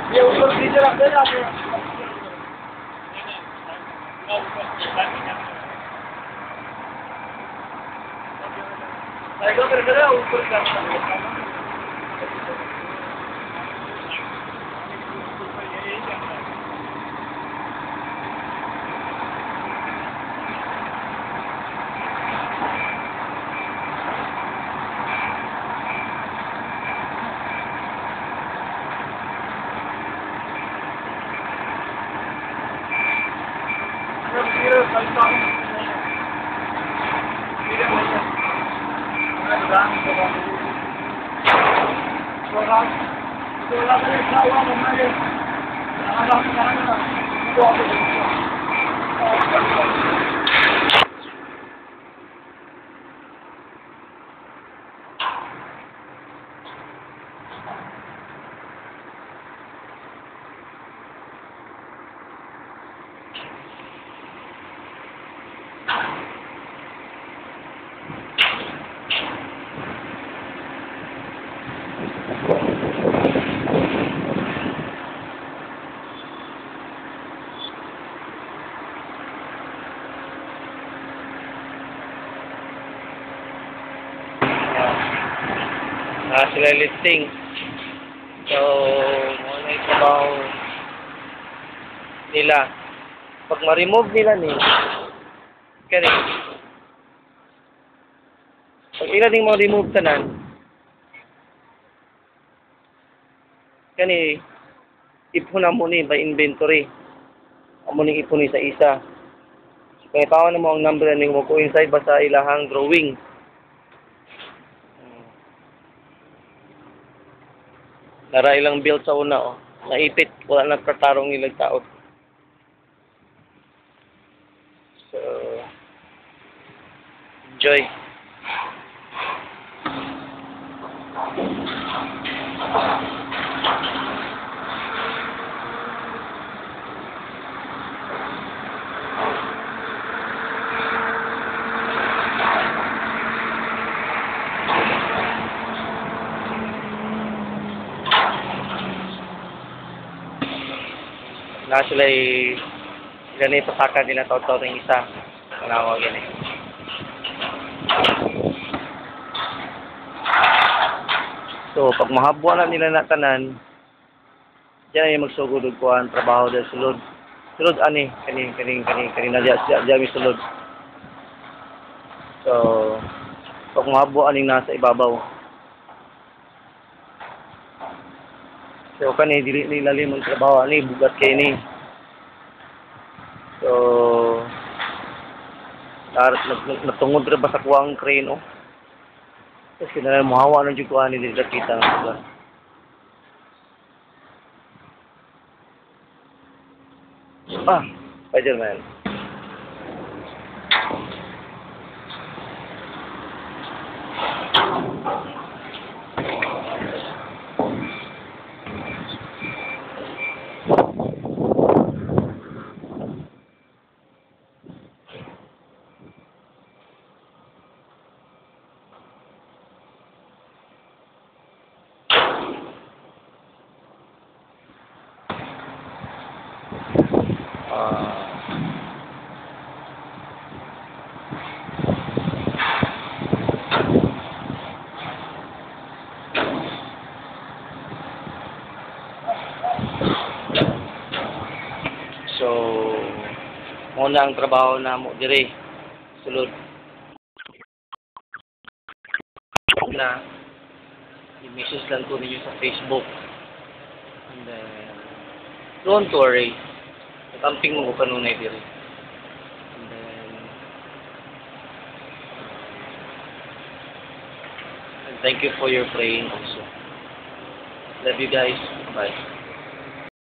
Dia usul di jarak dia apa? Saya kira kira usul kan. Sila lifting. So, muna yung trabaho nila. Pag ma-remove nila ni kani pag ila ding ma-remove tanan kani ipuna mo ni by inventory amo ning ipuni sa isa. So, kaya tawa na mo ang number ning mo ko inside ba sa ilahang drawing. Nara ilang build sa una, oh. Naipit. Wala na katarong ilang tao. So, enjoy. Na sila ganay pasakan nila tao ng isa. Kanawa ganay. So, pag mahabwa na nila na tanan, diyan ay magsugod og kuan trabaho dahil sulod. Sulod ani kani na diya mi sulod. So, pag mahabwa aning nasa ibabaw. So, kani dili nila limang trabaho ani bugat kay ni. So, natungod ra ba sa kuwang crane, oh. Kasi na mahawa na jud kuan ni dili kita ng lugar. Spider-Man. So, muna ang trabaho na mo dire. Sulod. Na, i-message lang ko ninyo sa Facebook. And then, don't worry. Natamping mo ko kanunay dire. And then, and thank you for your praying also. Love you guys. Bye.